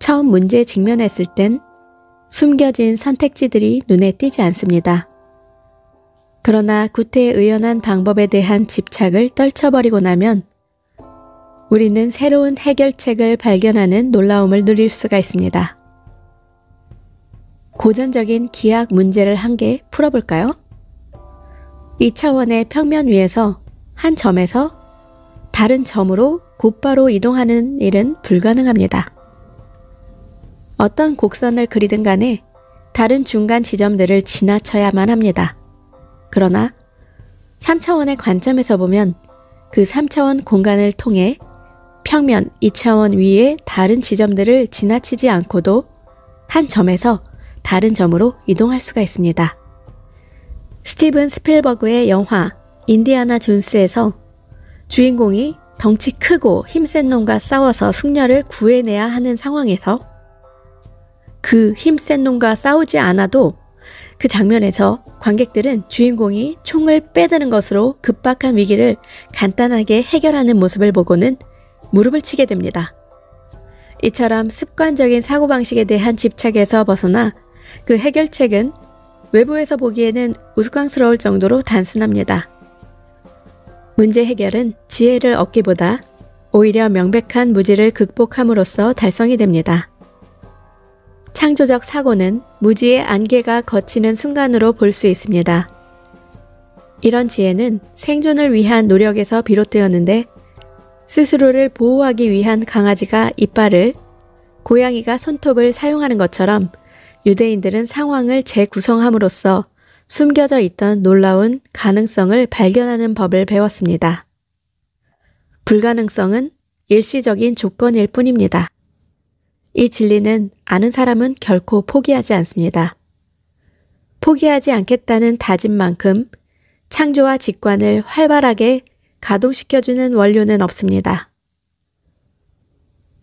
처음 문제에 직면했을 땐 숨겨진 선택지들이 눈에 띄지 않습니다. 그러나 구태의 의연한 방법에 대한 집착을 떨쳐버리고 나면 우리는 새로운 해결책을 발견하는 놀라움을 누릴 수가 있습니다. 고전적인 기하 문제를 한 개 풀어볼까요? 2차원의 평면 위에서 한 점에서 다른 점으로 곧바로 이동하는 일은 불가능합니다. 어떤 곡선을 그리든 간에 다른 중간 지점들을 지나쳐야만 합니다. 그러나 3차원의 관점에서 보면 그 3차원 공간을 통해 평면 2차원 위의 다른 지점들을 지나치지 않고도 한 점에서 다른 점으로 이동할 수가 있습니다. 스티븐 스필버그의 영화 인디아나 존스에서 주인공이 덩치 크고 힘센 놈과 싸워서 숙녀를 구해내야 하는 상황에서 그 힘센 놈과 싸우지 않아도 그 장면에서 관객들은 주인공이 총을 빼드는 것으로 급박한 위기를 간단하게 해결하는 모습을 보고는 무릎을 치게 됩니다. 이처럼 습관적인 사고방식에 대한 집착에서 벗어나 그 해결책은 외부에서 보기에는 우스꽝스러울 정도로 단순합니다. 문제 해결은 지혜를 얻기보다 오히려 명백한 무지를 극복함으로써 달성이 됩니다. 창조적 사고는 무지의 안개가 걷히는 순간으로 볼 수 있습니다. 이런 지혜는 생존을 위한 노력에서 비롯되었는데 스스로를 보호하기 위한 강아지가 이빨을, 고양이가 손톱을 사용하는 것처럼 유대인들은 상황을 재구성함으로써 숨겨져 있던 놀라운 가능성을 발견하는 법을 배웠습니다. 불가능성은 일시적인 조건일 뿐입니다. 이 진리는 아는 사람은 결코 포기하지 않습니다. 포기하지 않겠다는 다짐만큼 창조와 직관을 활발하게 가동시켜주는 원료는 없습니다.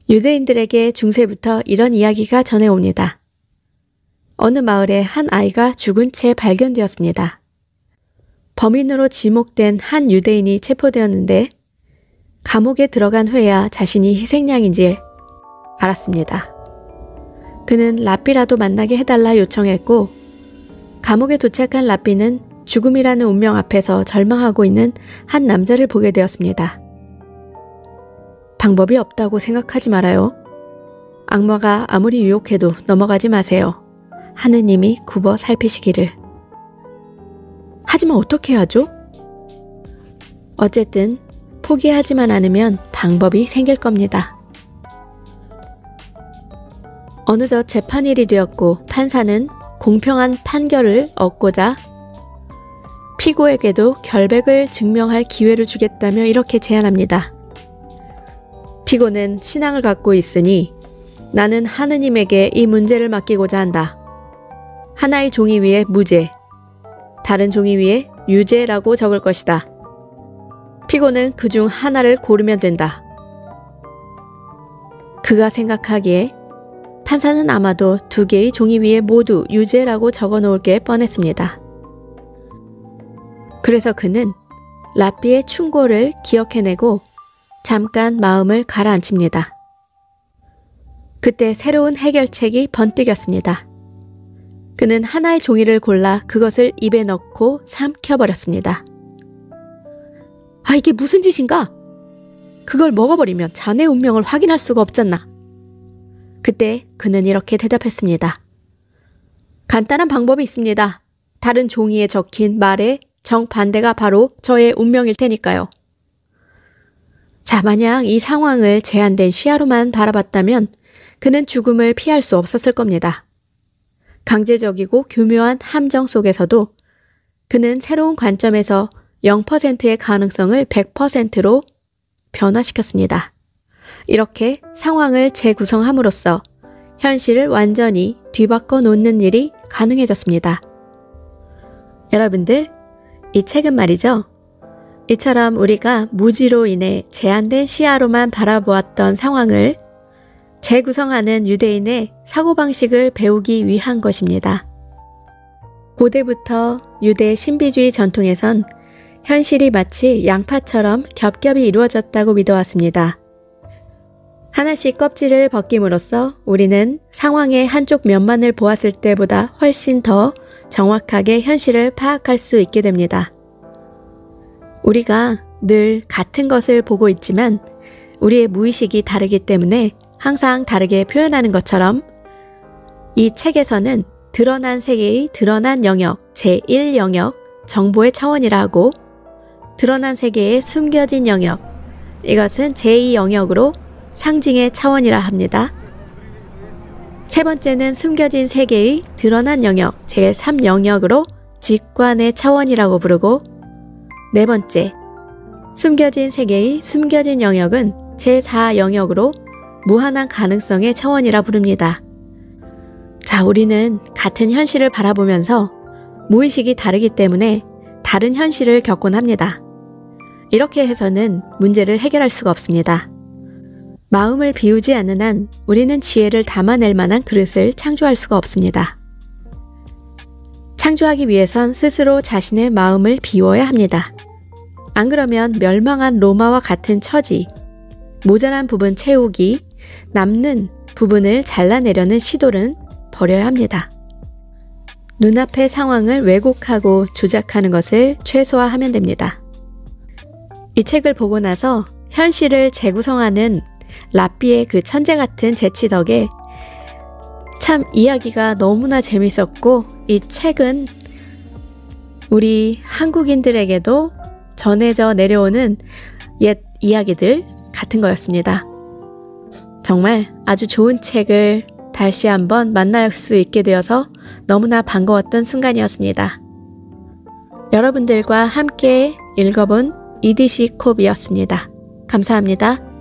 유대인들에게 중세부터 이런 이야기가 전해옵니다. 어느 마을에 한 아이가 죽은 채 발견되었습니다. 범인으로 지목된 한 유대인이 체포되었는데 감옥에 들어간 후에야 자신이 희생양인지 알았습니다. 그는 랍비라도 만나게 해달라 요청했고 감옥에 도착한 랍비는 죽음이라는 운명 앞에서 절망하고 있는 한 남자를 보게 되었습니다. 방법이 없다고 생각하지 말아요. 악마가 아무리 유혹해도 넘어가지 마세요. 하느님이 굽어 살피시기를. 하지만 어떻게 하죠? 어쨌든 포기하지만 않으면 방법이 생길 겁니다. 어느덧 재판일이 되었고 판사는 공평한 판결을 얻고자 피고에게도 결백을 증명할 기회를 주겠다며 이렇게 제안합니다. 피고는 신앙을 갖고 있으니 나는 하느님에게 이 문제를 맡기고자 한다. 하나의 종이 위에 무죄, 다른 종이 위에 유죄라고 적을 것이다. 피고는 그중 하나를 고르면 된다. 그가 생각하기에 판사는 아마도 두 개의 종이 위에 모두 유죄라고 적어 놓을 게 뻔했습니다. 그래서 그는 랍비의 충고를 기억해내고 잠깐 마음을 가라앉힙니다. 그때 새로운 해결책이 번뜩였습니다. 그는 하나의 종이를 골라 그것을 입에 넣고 삼켜버렸습니다. 아, 이게 무슨 짓인가? 그걸 먹어버리면 자네 운명을 확인할 수가 없잖나. 그때 그는 이렇게 대답했습니다. 간단한 방법이 있습니다. 다른 종이에 적힌 말의 정반대가 바로 저의 운명일 테니까요. 자, 만약 이 상황을 제한된 시야로만 바라봤다면 그는 죽음을 피할 수 없었을 겁니다. 강제적이고 교묘한 함정 속에서도 그는 새로운 관점에서 0%의 가능성을 100%로 변화시켰습니다. 이렇게 상황을 재구성함으로써 현실을 완전히 뒤바꿔 놓는 일이 가능해졌습니다. 여러분들, 이 책은 말이죠. 이처럼 우리가 무지로 인해 제한된 시야로만 바라보았던 상황을 재구성하는 유대인의 사고방식을 배우기 위한 것입니다. 고대부터 유대 신비주의 전통에선 현실이 마치 양파처럼 겹겹이 이루어졌다고 믿어왔습니다. 하나씩 껍질을 벗김으로써 우리는 상황의 한쪽 면만을 보았을 때보다 훨씬 더 정확하게 현실을 파악할 수 있게 됩니다. 우리가 늘 같은 것을 보고 있지만 우리의 무의식이 다르기 때문에 항상 다르게 표현하는 것처럼 이 책에서는 드러난 세계의 드러난 영역, 제1영역, 정보의 차원이라 하고 드러난 세계의 숨겨진 영역, 이것은 제2영역으로 상징의 차원이라 합니다. 세 번째는 숨겨진 세계의 드러난 영역, 제3영역으로 직관의 차원이라고 부르고 네 번째, 숨겨진 세계의 숨겨진 영역은 제4영역으로 무한한 가능성의 차원이라 부릅니다. 자, 우리는 같은 현실을 바라보면서 무의식이 다르기 때문에 다른 현실을 겪곤 합니다. 이렇게 해서는 문제를 해결할 수가 없습니다. 마음을 비우지 않는 한 우리는 지혜를 담아낼 만한 그릇을 창조할 수가 없습니다. 창조하기 위해선 스스로 자신의 마음을 비워야 합니다. 안 그러면 멸망한 로마와 같은 처지, 모자란 부분 채우기, 남는 부분을 잘라내려는 시도는 버려야 합니다. 눈앞의 상황을 왜곡하고 조작하는 것을 최소화하면 됩니다. 이 책을 보고 나서 현실을 재구성하는 라삐의 그 천재 같은 재치 덕에 참 이야기가 너무나 재밌었고 이 책은 우리 한국인들에게도 전해져 내려오는 옛 이야기들 같은 거였습니다. 정말 아주 좋은 책을 다시 한번 만날 수 있게 되어서 너무나 반가웠던 순간이었습니다. 여러분들과 함께 읽어본 이디시 콥이었습니다. 감사합니다.